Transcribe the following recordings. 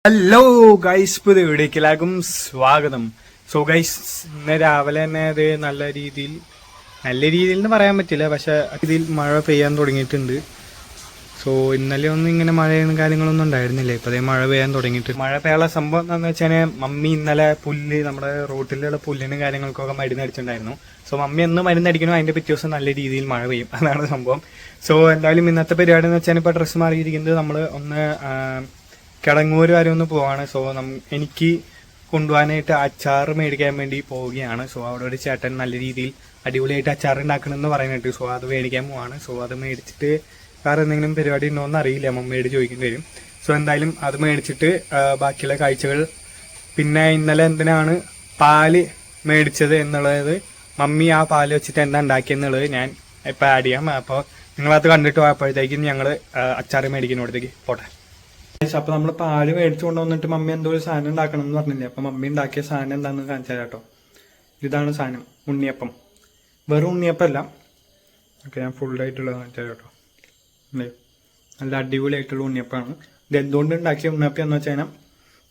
Hello guys, പുതിയ വീഡിയോക്ക് എല്ലാവർക്കും സ്വാഗതം. സോ ഗൈസ്, ഇന്ന് രാവിലെ തന്നെ അത് നല്ല രീതിയിൽ എന്ന് പറയാൻ പറ്റില്ല, പക്ഷെ ഇതിൽ മഴ പെയ്യാൻ തുടങ്ങിയിട്ടുണ്ട്. സോ ഇന്നലെ ഒന്നും ഇങ്ങനെ മഴയും കാര്യങ്ങളൊന്നും ഉണ്ടായിരുന്നില്ല. ഇപ്പൊ അതേ മഴ പെയ്യാൻ തുടങ്ങിയിട്ട്. മഴ പെയ്യാനുള്ള സംഭവം എന്താണെന്ന് വെച്ചാൽ മമ്മി ഇന്നലെ നമ്മുടെ റോട്ടിലുള്ള പുല്ലിനും കാര്യങ്ങൾക്കൊക്കെ മരുന്നടിച്ചിട്ടുണ്ടായിരുന്നു. സോ മമ്മി എന്ന് മരുന്നടിക്കണോ അതിന്റെ പിറ്റേ ദിവസം നല്ല രീതിയിൽ മഴ പെയ്യും, അതാണ് സംഭവം. സോ എന്തായാലും ഇന്നത്തെ പരിപാടി എന്ന് വെച്ചാൽ ഇപ്പൊ ഡ്രസ്സ് മാറിയിരിക്കുന്നത് നമ്മൾ ഒന്ന് കിടങ്ങൂർ വരെ ഒന്ന് പോവാണ്. സോ എനിക്ക് കൊണ്ടുപോകാനായിട്ട് അച്ചാർ മേടിക്കാൻ വേണ്ടി പോവുകയാണ്. സോ അവിടെ ഒരു ചേട്ടൻ നല്ല രീതിയിൽ അടിപൊളിയായിട്ട് അച്ചാർ ഉണ്ടാക്കണമെന്ന് പറയുന്നുണ്ട്. സോ അത് മേടിക്കാൻ പോവാണ്. സോ അത് മേടിച്ചിട്ട് വേറെ എന്തെങ്കിലും പരിപാടി ഉണ്ടോ എന്ന് അറിയില്ല, മമ്മയോട് ചോദിക്കേണ്ടി വരും. സോ എന്തായാലും അത് മേടിച്ചിട്ട് ബാക്കിയുള്ള കാഴ്ചകൾ. പിന്നെ ഇന്നലെ എന്തിനാണ് പാല് മേടിച്ചത് എന്നുള്ളത്, മമ്മി ആ പാല് വെച്ചിട്ട് എന്താ ഉണ്ടാക്കിയെന്നുള്ളത് ഞാൻ ഇപ്പം ആഡ് ചെയ്യാം. അപ്പോൾ നിങ്ങളത് കണ്ടിട്ട് പോയപ്പോഴത്തേക്കും ഞങ്ങൾ അച്ചാർ മേടിക്കുന്നിടത്തേക്ക് പോട്ടെ. അപ്പൊ നമ്മൾ പാല് മേടിച്ചു കൊണ്ടുവന്നിട്ട് മമ്മി എന്തോ ഒരു സാധനം ഉണ്ടാക്കണം എന്ന് പറഞ്ഞില്ലേ. അപ്പൊ മമ്മി ഉണ്ടാക്കിയ സാധനം എന്താണെന്ന് കാണിച്ചാൽ കേട്ടോ. ഇതാണ് സാധനം, ഉണ്ണിയപ്പം. വെറും ഉണ്ണിയപ്പമല്ല, ഓക്കെ, ഞാൻ ഫുള്ളായിട്ടുള്ളത് കാണിച്ചാൽ കേട്ടോ. നല്ല അടിപൊളിയായിട്ടുള്ള ഉണ്ണിയപ്പമാണ്. ഇത് എന്തുകൊണ്ട് ഉണ്ടാക്കിയ ഉണ്ണിയപ്പം എന്ന് വെച്ചാൽ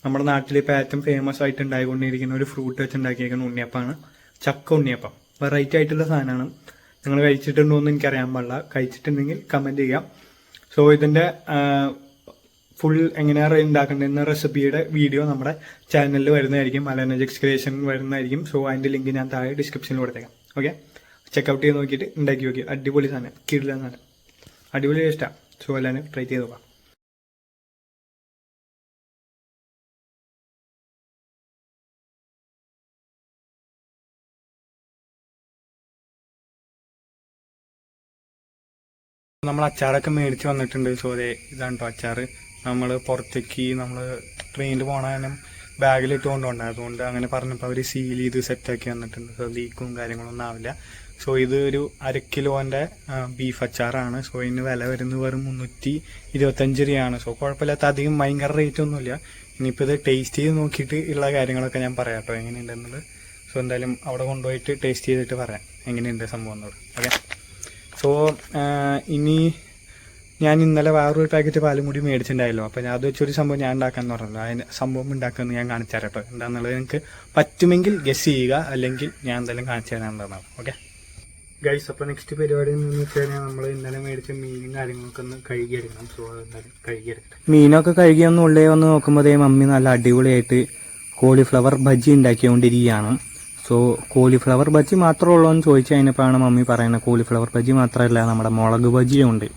നമ്മുടെ നാട്ടിൽ ഇപ്പം ഏറ്റവും ഫേമസ് ആയിട്ട് ഉണ്ടായിക്കൊണ്ടിരിക്കുന്ന ഒരു ഫ്രൂട്ട് വെച്ച് ഉണ്ടാക്കിയിരിക്കുന്ന ഉണ്ണിയപ്പമാണ് ചക്ക ഉണ്ണിയപ്പം. വെറൈറ്റി ആയിട്ടുള്ള സാധനമാണ്. നിങ്ങൾ കഴിച്ചിട്ടുണ്ടോ എന്ന് എനിക്കറിയാൻ പാടില്ല. കഴിച്ചിട്ടുണ്ടെങ്കിൽ കമന്റ് ചെയ്യാം. സോ ഇതിന്റെ ഫുൾ എങ്ങനെയാണ് ഉണ്ടാക്കേണ്ടതെന്ന റെസിപ്പിയുടെ വീഡിയോ നമ്മുടെ ചാനലിൽ വരുന്നതായിരിക്കും, മലയാളം ക്രിയേഷൻ വരുന്നതായിരിക്കും. സോ അതിന്റെ ലിങ്ക് ഞാൻ താഴെ ഡിസ്ക്രിപ്ഷനിൽ കൊടുത്തേക്കാം. ഓക്കെ, ചെക്കൗട്ട് ചെയ്ത് നോക്കിയിട്ട് ഉണ്ടാക്കി നോക്കി. അടിപൊളി സാധനം, കിടില സാധനം, അടിപൊളി ടേസ്റ്റാണ്. സോ എല്ലാവരും ട്രൈ ചെയ്ത് നോക്കാം. നമ്മൾ അച്ചാറൊക്കെ മേടിച്ച് വന്നിട്ടുണ്ട്. സോ അതെ, ഇതാണ് കേട്ടോ അച്ചാറ്. നമ്മൾ പുറത്തേക്ക് ട്രെയിനിൽ പോകണം, ബാഗിലിട്ട് കൊണ്ടുപോകണ്ട. അതുകൊണ്ട് അങ്ങനെ പറഞ്ഞപ്പോൾ അവർ സീൽ ചെയ്ത് സെറ്റാക്കി വന്നിട്ടുണ്ട്. സോ ലീക്കും കാര്യങ്ങളൊന്നും ആവില്ല. സോ ഇത് ഒരു 1/2 കിലോന്റെ ബീഫ് അച്ചാറാണ്. സോ ഇതിന് വില വരുന്നത് വെറും 325 രൂപയാണ്. സോ കുഴപ്പമില്ലാത്ത, അധികം ഭയങ്കര റേറ്റ് ഒന്നുമില്ല. ഇനിയിപ്പോൾ ഇത് ടേസ്റ്റ് ചെയ്ത് നോക്കിയിട്ട് ഉള്ള കാര്യങ്ങളൊക്കെ ഞാൻ പറയാം കേട്ടോ, എങ്ങനെയുണ്ടെന്നുള്ളത്. സോ എന്തായാലും അവിടെ കൊണ്ടുപോയിട്ട് ടേസ്റ്റ് ചെയ്തിട്ട് പറയാം എങ്ങനെയുണ്ട് സംഭവം എന്നുള്ളത്. ഓക്കെ, സോ ഇനി ഞാൻ ഇന്നലെ വേറൊരു പാക്കറ്റ് പാലും കൂടി മേടിച്ചിട്ടുണ്ടായല്ലോ. അപ്പോൾ അത് വെച്ചൊരു സംഭവം ഞാൻ ഉണ്ടാക്കാമെന്ന് പറഞ്ഞല്ലോ. അതിന് സംഭവം ഉണ്ടാക്കുന്നത് ഞാൻ കാണിച്ചു തരാം കേട്ടോ. എന്താണെന്നുള്ളത് നിങ്ങൾക്ക് പറ്റുമെങ്കിൽ ഗസ് ചെയ്യുക, അല്ലെങ്കിൽ ഞാൻ എന്തായാലും കാണിച്ചു തരാൻ എന്താണെന്നാണ്. ഓക്കെ ഗൈസ്, അപ്പോൾ നെക്സ്റ്റ് പരിപാടി എന്ന് വെച്ച് കഴിഞ്ഞാൽ നമ്മൾ ഇന്നലെ മേടിച്ച മീനും കാര്യങ്ങളൊക്കെ ഒന്ന് കഴുകിയെടുക്കണം. സോ എന്തായാലും കഴുകിയെടുക്കണം. മീനൊക്കെ കഴുകിയൊന്നും ഉള്ളേ ഒന്ന് നോക്കുമ്പോൾ മമ്മി നല്ല അടിപൊളിയായിട്ട് കോളിഫ്ലവർ ബജ്ജി ഉണ്ടാക്കിക്കൊണ്ടിരിക്കുകയാണ്. സോ കോളിഫ്ലവർ ബജ്ജി മാത്രമേ ഉള്ളൂ എന്ന് ചോദിച്ചു കഴിഞ്ഞപ്പോഴാണ് മമ്മി പറയുന്നത് കോളിഫ്ലവർ ബജ്ജി മാത്രമല്ല, നമ്മുടെ മുളക് ബജ്ജിയും ഉണ്ട്.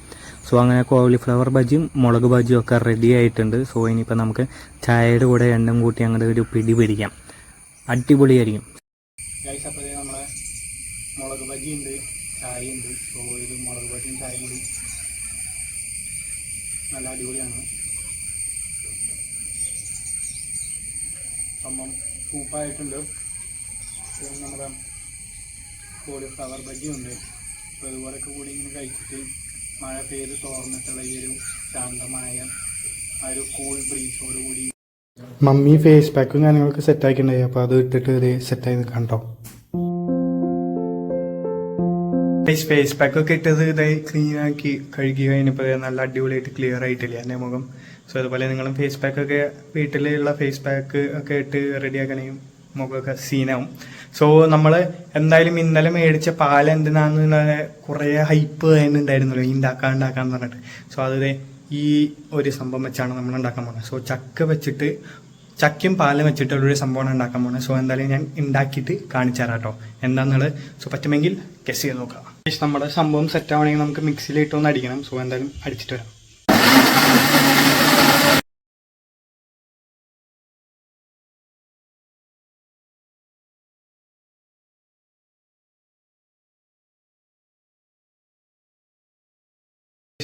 സോ അങ്ങനെ കോളിഫ്ലവർ ബജ്ജിയും മുളക് ബജ്ജിയും ഒക്കെ റെഡി ആയിട്ടുണ്ട്. സോ ഇനിയിപ്പോൾ നമുക്ക് ചായയുടെ കൂടെ എണ്ണയും കൂട്ടി അങ്ങോട്ട് ഒരു പിടി പിടിക്കാം, അടിപൊളിയായിരിക്കും. അപ്പോൾ നമ്മളെ മുളക് ബജ്ജി ഉണ്ട്, ചായ ഉണ്ട്. സോ ഇത് മുളക് ബജ്ജിയും ചായയും കൂടി നല്ല അടിപൊളിയാണ്. സംഭവം സൂപ്പായിട്ടുണ്ട്. നമ്മുടെ കോളിഫ്ലവർ ബജ്ജിയുണ്ട്. അപ്പോൾ ഇതുപോലൊക്കെ കൂടി ഇങ്ങനെ കഴിച്ചിട്ട് മഴ പെയ്ത് തോർന്നിട്ടുള്ള ഈ ഒരു ശാന്തമായ ആ ഒരു കൂൾ ബ്രീസോടുകൂടി മമ്മി ഫേസ് പാക്കും കാര്യങ്ങളൊക്കെ സെറ്റാക്കിയിട്ടുണ്ടായി. അപ്പോൾ അത് ഇട്ടിട്ട് ഇത് സെറ്റായി നിൽക്കാം കേട്ടോ. ഫേസ് പാക്കൊക്കെ ഇട്ടത് ഇതായി ക്ലീനാക്കി കഴുകി കഴിഞ്ഞപ്പോൾ നല്ല അടിപൊളിയായിട്ട് ക്ലിയർ ആയിട്ടില്ല എൻ്റെ മുഖം. സോ അതുപോലെ നിങ്ങളും ഫേസ് പാക്കൊക്കെ വീട്ടിലുള്ള ഫേസ് പാക്ക് ഒക്കെ ഇട്ട് റെഡിയാക്കണമെങ്കിൽ മുഖമൊക്കെ സീനാവും. സോ നമ്മൾ എന്തായാലും ഇന്നലെ മേടിച്ച പാൽ എന്തിനാന്നുള്ള കുറേ ഹൈപ്പ് ഉണ്ടായിരുന്നല്ലോ ഉണ്ടാക്കാന്ന് പറഞ്ഞിട്ട്. സോ അത് ഈ ഒരു സംഭവം വെച്ചാണ് നമ്മൾ ഉണ്ടാക്കാൻ പോകുന്നത്. സോ ചക്കയും പാലും വെച്ചിട്ടുള്ളൊരു സംഭവമാണ് ഉണ്ടാക്കാൻ പോകുന്നത്. സോ എന്തായാലും ഞാൻ ഉണ്ടാക്കിയിട്ട് കാണിച്ചു തരാം കേട്ടോ എന്താണെന്നുള്ളത്. സോ പറ്റുമെങ്കിൽ ഗസ് ചെയ്ത് നോക്കാം. നമ്മുടെ സംഭവം സെറ്റ് ആവണമെങ്കിൽ നമുക്ക് മിക്സിയിലിട്ട് ഒന്ന് അടിക്കണം. സോ എന്തായാലും അടിച്ചിട്ട് വരാം.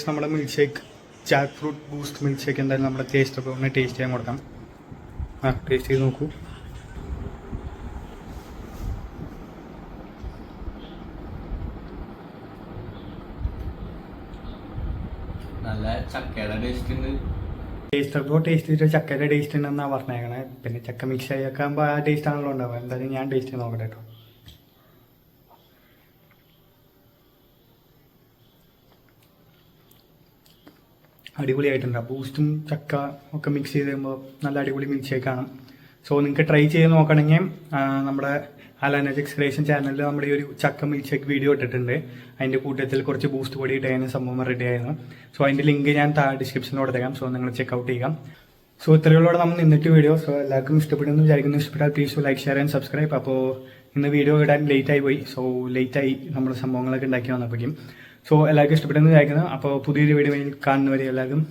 നമ്മുടെ milk shake, Jack fruit boost milk shake എന്തായാലും നമ്മുടെ ടേസ്റ്റ് ഒക്കെ ഒന്ന് ടേസ്റ്റ് ചെയ്യാൻ കൊടുക്കാം. ടേസ്റ്റ് ചെയ്ത് നോക്കൂ. നല്ല ചക്കയുടെ ടേസ്റ്റ് ഉണ്ട്. ടേസ്റ്റ് ചെയ്തിട്ട് ചക്കയുടെ ടേസ്റ്റ് ഉണ്ടെന്നാണ് പറഞ്ഞേക്കണേ. പിന്നെ ചക്ക മിക്സ് ആക്കി ആകുമ്പോൾ ആ ടേസ്റ്റ് ആണല്ലോ ഉണ്ടാവുക. എന്തായാലും ഞാൻ ടേസ്റ്റ് ചെയ്ത് നോക്കട്ടെ കേട്ടോ. അടിപൊളിയായിട്ടുണ്ട്. ബൂസ്റ്റും ചക്ക ഒക്കെ മിക്സ് ചെയ്ത് കഴിയുമ്പോൾ നല്ല അടിപൊളി മിൽക്ക് ഷേക്കാണ്. സോ നിങ്ങൾക്ക് ട്രൈ ചെയ്ത് നോക്കണമെങ്കിൽ നമ്മുടെ അലാനജിക്സ് ക്രിയേഷൻ ചാനലിൽ നമ്മുടെ ഈ ഒരു ചക്ക മിൽക്ക് ഷേക്ക് വീഡിയോ ഇട്ടിട്ടുണ്ട്. അതിൻ്റെ കൂട്ടത്തിൽ കുറച്ച് ബൂസ്റ്റ് പൊടി ഇട്ടായിരുന്നു സംഭവം റെഡി ആയിരുന്നു. സോ അതിൻ്റെ ലിങ്ക് ഞാൻ ഡിസ്ക്രിപ്ഷനിൽ കൊടുത്തേക്കാം. സോ നിങ്ങൾ ചെക്കൗട്ട് ചെയ്യാം. സോ ഇത്രയുള്ളൂടെ നമ്മൾ നിന്നിട്ട് വീഡിയോ. സോ എല്ലാവർക്കും ഇഷ്ടപ്പെടുന്നു വിചാരിക്കുന്നു. ഇഷ്ടപ്പെട്ടാൽ please like share and subscribe. അപ്പോൾ ഇന്ന് വീഡിയോ ഇടാൻ ലേറ്റായി പോയി. സോ ലേറ്റായി നമ്മൾ സംഭവങ്ങളൊക്കെ ഉണ്ടാക്കി വന്നപ്പോഴേക്കും. സോ എല്ലാവർക്കും ഇഷ്ടപ്പെടുന്നു വിചാരിക്കുന്നു. അപ്പോൾ പുതിയൊരു വീഡിയോ കാണുന്നവരെ എല്ലാവർക്കും